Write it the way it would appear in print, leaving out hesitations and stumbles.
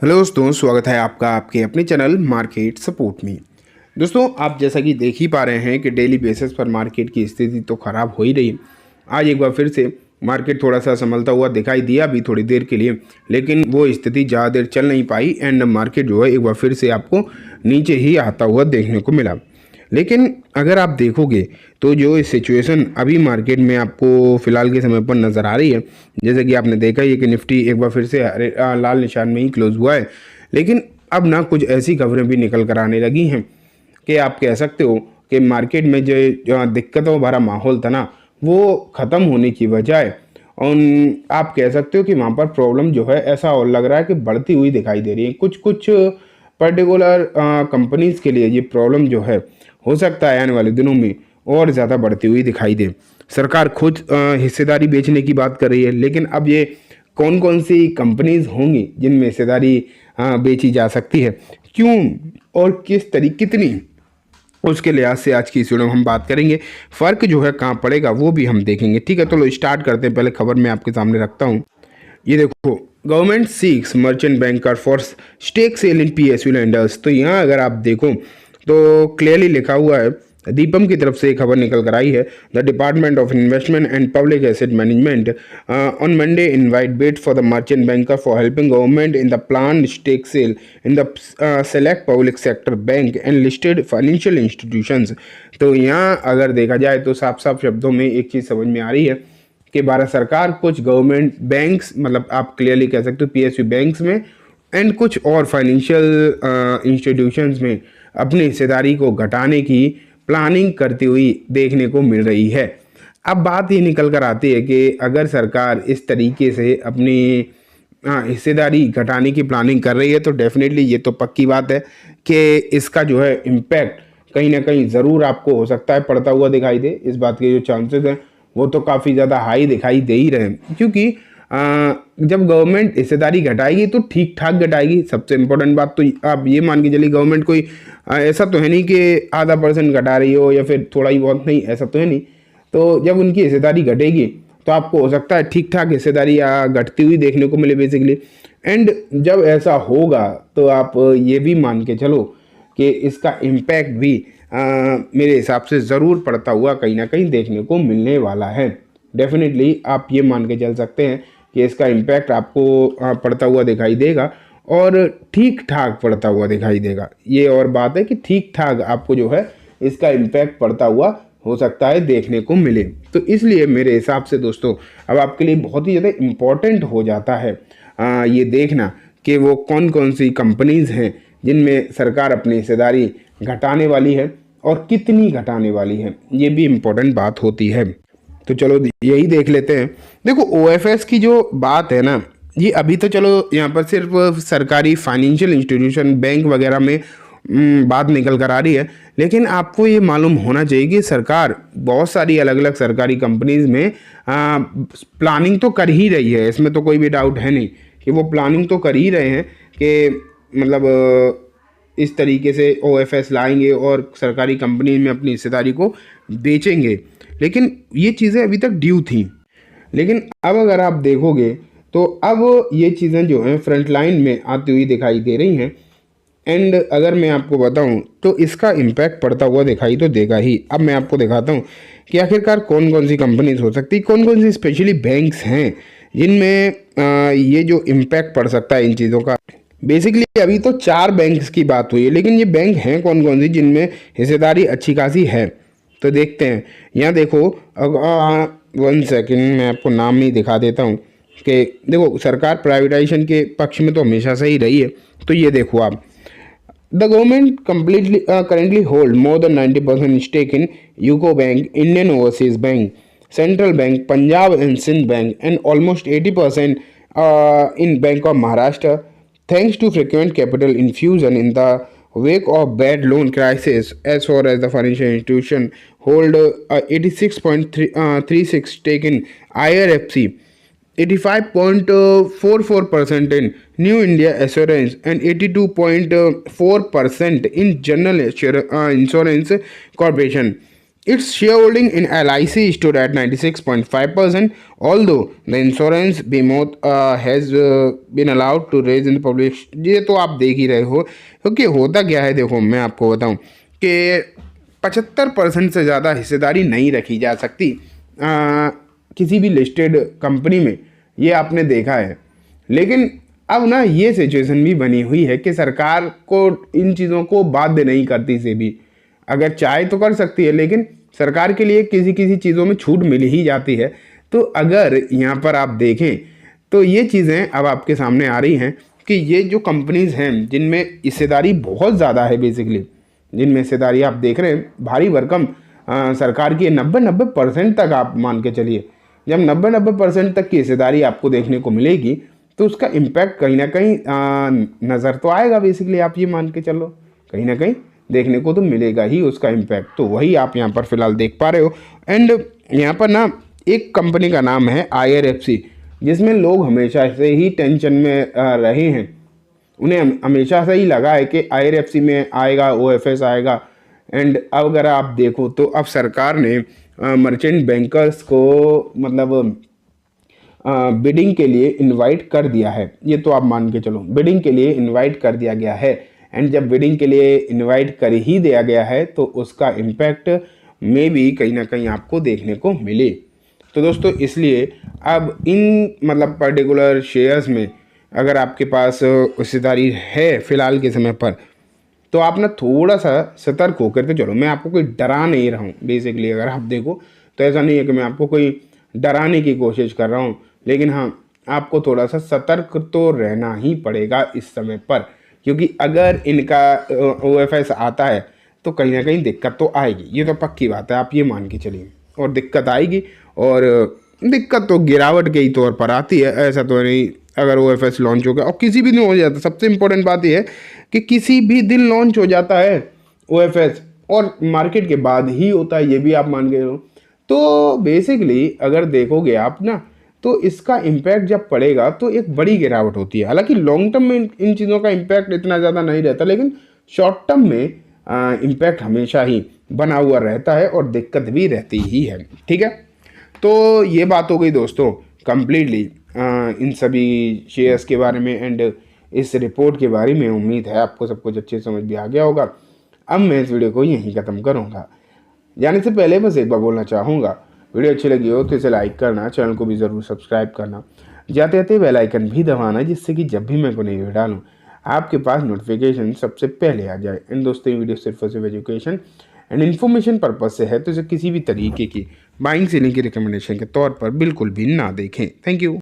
Hello दोस्तों, स्वागत है आपका आपके अपने चैनल मार्केट सपोर्ट में। दोस्तों, आप जैसा कि देख ही पा रहे हैं कि डेली बेसिस पर मार्केट की स्थिति तो ख़राब हो ही रही है। आज एक बार फिर से मार्केट थोड़ा सा संभलता हुआ दिखाई दिया भी थोड़ी देर के लिए, लेकिन वो स्थिति ज़्यादा देर चल नहीं पाई एंड मार्केट जो है एक बार फिर से आपको नीचे ही आता हुआ देखने को मिला। लेकिन अगर आप देखोगे तो जो सिचुएशन अभी मार्केट में आपको फ़िलहाल के समय पर नज़र आ रही है, जैसे कि आपने देखा ही है कि निफ्टी एक बार फिर से लाल निशान में ही क्लोज हुआ है। लेकिन अब ना कुछ ऐसी खबरें भी निकल कर आने लगी हैं कि आप कह सकते हो कि मार्केट में जो दिक्कतों भरा माहौल था ना, वो ख़त्म होने की बजाय आप कह सकते हो कि वहाँ पर प्रॉब्लम जो है ऐसा और लग रहा है कि बढ़ती हुई दिखाई दे रही है। कुछ कुछ पर्टिकुलर कंपनीज़ के लिए ये प्रॉब्लम जो है हो सकता है आने वाले दिनों में और ज़्यादा बढ़ती हुई दिखाई दे। सरकार खुद हिस्सेदारी बेचने की बात कर रही है, लेकिन अब ये कौन कौन सी कंपनीज़ होंगी जिनमें हिस्सेदारी बेची जा सकती है, क्यों और किस तरीके कितनी, उसके लिहाज से आज की इस वीडियो में हम बात करेंगे। फ़र्क जो है कहाँ पड़ेगा वो भी हम देखेंगे। ठीक है, तो स्टार्ट करते हैं। पहले खबर मैं आपके सामने रखता हूँ। ये देखो, government seeks merchant banker for stake sale in PSU lenders. तो यहाँ अगर आप देखो तो क्लियरली लिखा हुआ है, दीपम की तरफ से एक खबर निकल कर आई है। The department of investment and public asset management on Monday invite bid for the merchant banker for helping government in the plan stake sale in the select public sector bank and listed financial institutions. तो यहाँ अगर देखा जाए तो साफ साफ शब्दों में एक चीज़ समझ में आ रही है कि भारत सरकार कुछ गवर्नमेंट बैंक्स, मतलब आप क्लियरली कह सकते हो पीएसयू बैंक्स में एंड कुछ और फाइनेंशियल इंस्टीट्यूशंस में अपनी हिस्सेदारी को घटाने की प्लानिंग करती हुई देखने को मिल रही है। अब बात ये निकल कर आती है कि अगर सरकार इस तरीके से अपनी हिस्सेदारी घटाने की प्लानिंग कर रही है तो डेफिनेटली ये तो पक्की बात है कि इसका जो है इम्पैक्ट कहीं ना कहीं ज़रूर आपको हो सकता है पड़ता हुआ दिखाई दे। इस बात के जो चांसेस हैं वो तो काफ़ी ज़्यादा हाई दिखाई दे ही रहे हैं, क्योंकि जब गवर्नमेंट हिस्सेदारी घटाएगी तो ठीक ठाक घटाएगी। सबसे इम्पोर्टेंट बात तो आप ये मान के चलिए, गवर्नमेंट कोई ऐसा तो है नहीं कि आधा % घटा रही हो या फिर थोड़ा ही बहुत, नहीं, ऐसा तो है नहीं। तो जब उनकी हिस्सेदारी घटेगी तो आपको हो सकता है ठीक ठाक हिस्सेदारी घटती हुई देखने को मिले बेसिकली। एंड जब ऐसा होगा तो आप ये भी मान के चलो कि इसका इम्पैक्ट भी मेरे हिसाब से ज़रूर पड़ता हुआ कहीं ना कहीं देखने को मिलने वाला है। डेफिनेटली आप ये मान के चल सकते हैं कि इसका इम्पैक्ट आपको पड़ता हुआ दिखाई देगा और ठीक ठाक पड़ता हुआ दिखाई देगा। ये और बात है कि ठीक ठाक आपको जो है इसका इम्पैक्ट पड़ता हुआ हो सकता है देखने को मिले। तो इसलिए मेरे हिसाब से दोस्तों अब आपके लिए बहुत ही ज़्यादा इम्पॉर्टेंट हो जाता है ये देखना कि वो कौन कौन सी कंपनीज़ हैं जिनमें सरकार अपनी हिस्सेदारी घटाने वाली है और कितनी घटाने वाली है। ये भी इम्पोर्टेंट बात होती है। तो चलो यही देख लेते हैं। देखो, ओएफएस की जो बात है ना, ये अभी तो चलो यहाँ पर सिर्फ सरकारी फाइनेंशियल इंस्टीट्यूशन बैंक वगैरह में बात निकल कर आ रही है, लेकिन आपको ये मालूम होना चाहिए कि सरकार बहुत सारी अलग अलग सरकारी कंपनीज में प्लानिंग तो कर ही रही है। इसमें तो कोई भी डाउट है नहीं कि वो प्लानिंग तो कर ही रहे हैं कि मतलब इस तरीके से ओएफएस लाएंगे और सरकारी कंपनी में अपनी हिस्सेदारी को बेचेंगे। लेकिन ये चीज़ें अभी तक ड्यू थी, लेकिन अब अगर आप देखोगे तो अब ये चीज़ें जो हैं फ्रंट लाइन में आती हुई दिखाई दे रही हैं। एंड अगर मैं आपको बताऊं तो इसका इम्पैक्ट पड़ता हुआ दिखाई तो देगा ही। अब मैं आपको दिखाता हूं कि आखिरकार कौन कौन सी कंपनीज हो सकती, कौन कौन सी स्पेशली बैंक्स हैं जिनमें ये जो इम्पैक्ट पड़ सकता है इन चीज़ों का। बेसिकली अभी तो 4 बैंक्स की बात हुई है, लेकिन ये बैंक हैं कौन कौन सी जिनमें हिस्सेदारी अच्छी खासी है। तो देखते हैं। यहाँ देखो, 1 सेकेंड मैं आपको नाम ही दिखा देता हूँ कि देखो, सरकार प्राइवेटाइजेशन के पक्ष में तो हमेशा से ही रही है। तो ये देखो आप, the government completely currently hold more than 90% stake in UCO Bank, Indian Overseas Bank, Central Bank, Punjab and Sindh Bank, and almost 80% in Bank of Maharashtra, thanks to frequent capital infusion in the wake of bad loan crisis. As far as the financial institution hold 86.36 stake in IRFC, 85.44% in New India Assurance, and 82.4% in General Insurance Corporation. Its shareholding in LIC stood at 96.5%, although the insurance behemoth has been allowed to raise in the public। ये तो आप देख ही रहे हो, क्योंकि होता क्या है, देखो मैं आपको बताऊं कि 75% से ज़्यादा हिस्सेदारी नहीं रखी जा सकती किसी भी लिस्टेड कंपनी में, ये आपने देखा है। लेकिन अब ना ये सिचुएशन भी बनी हुई है कि सरकार को इन चीज़ों को बाध्य नहीं करती से भी, अगर चाहे तो कर सकती है, लेकिन सरकार के लिए किसी किसी चीज़ों में छूट मिल ही जाती है। तो अगर यहाँ पर आप देखें तो ये चीज़ें अब आपके सामने आ रही हैं कि ये जो कंपनीज़ हैं जिनमें हिस्सेदारी बहुत ज़्यादा है, बेसिकली जिनमें हिस्सेदारी आप देख रहे हैं भारी भरकम सरकार की 90% तक आप मान के चलिए। जब 90% तक की हिस्सेदारी आपको देखने को मिलेगी तो उसका इम्पैक्ट कहीं ना कहीं नज़र तो आएगा, बेसिकली आप ये मान के चलो कहीं ना कहीं देखने को तो मिलेगा ही उसका इम्पैक्ट। तो वही आप यहाँ पर फिलहाल देख पा रहे हो। एंड यहाँ पर ना एक कंपनी का नाम है IRFC, जिसमें लोग हमेशा से ही टेंशन में रहे हैं। उन्हें हमेशा से ही लगा है कि IRFC में आएगा, OFS आएगा। एंड अब अगर आप देखो तो अब सरकार ने मर्चेंट बैंकर्स को मतलब बिडिंग के लिए इनवाइट कर दिया है। ये तो आप मान के चलो बिडिंग के लिए इनवाइट कर दिया गया है। एंड जब बिडिंग के लिए इनवाइट कर ही दिया गया है तो उसका इम्पैक्ट में भी कहीं ना कहीं आपको देखने को मिले। तो दोस्तों इसलिए अब इन मतलब पर्टिकुलर शेयर्स में अगर आपके पास हिस्सेदारी है फ़िलहाल के समय पर, तो आप ना थोड़ा सा सतर्क होकर के चलो। मैं आपको कोई डरा नहीं रहा हूँ, बेसिकली अगर आप देखो तो ऐसा नहीं है कि मैं आपको कोई डराने की कोशिश कर रहा हूँ, लेकिन हाँ आपको थोड़ा सा सतर्क तो रहना ही पड़ेगा इस समय पर, क्योंकि अगर इनका OFS आता है तो कहीं ना कहीं दिक्कत तो आएगी। ये तो पक्की बात है, आप ये मान के चलिए। और दिक्कत आएगी, और दिक्कत तो गिरावट के ही तौर पर आती है, ऐसा तो नहीं अगर OFS लॉन्च हो गया और किसी भी दिन हो जाता। सबसे इम्पोर्टेंट बात यह है कि किसी भी दिन लॉन्च हो जाता है OFS, और मार्केट के बाद ही होता है, ये भी आप मान के चलो। तो बेसिकली अगर देखोगे आप ना, तो इसका इम्पैक्ट जब पड़ेगा तो एक बड़ी गिरावट होती है। हालांकि लॉन्ग टर्म में इन चीज़ों का इम्पैक्ट इतना ज़्यादा नहीं रहता, लेकिन शॉर्ट टर्म में इम्पैक्ट हमेशा ही बना हुआ रहता है और दिक्कत भी रहती ही है। ठीक है, तो ये बात हो गई दोस्तों कंप्लीटली इन सभी शेयर्स के बारे में एंड इस रिपोर्ट के बारे में। उम्मीद है आपको सब कुछ अच्छे समझ भी आ गया होगा। अब मैं इस वीडियो को यहीं ख़त्म करूँगा। जाने से पहले बस एक बार बोलना चाहूँगा, वीडियो अच्छी लगी हो तो इसे लाइक करना, चैनल को भी ज़रूर सब्सक्राइब करना, जाते जाते बेल आइकन भी दबाना, जिससे कि जब भी मैं कोई नई वीडियो डालूँ आपके पास नोटिफिकेशन सबसे पहले आ जाए। एंड दोस्तों ये वीडियो सिर्फ और सिर्फ एजुकेशन एंड इन्फॉर्मेशन पर्पज से है, तो इसे किसी भी तरीके की बाइंग सेलिंग की रिकमेंडेशन के तौर पर बिल्कुल भी ना देखें। Thank you.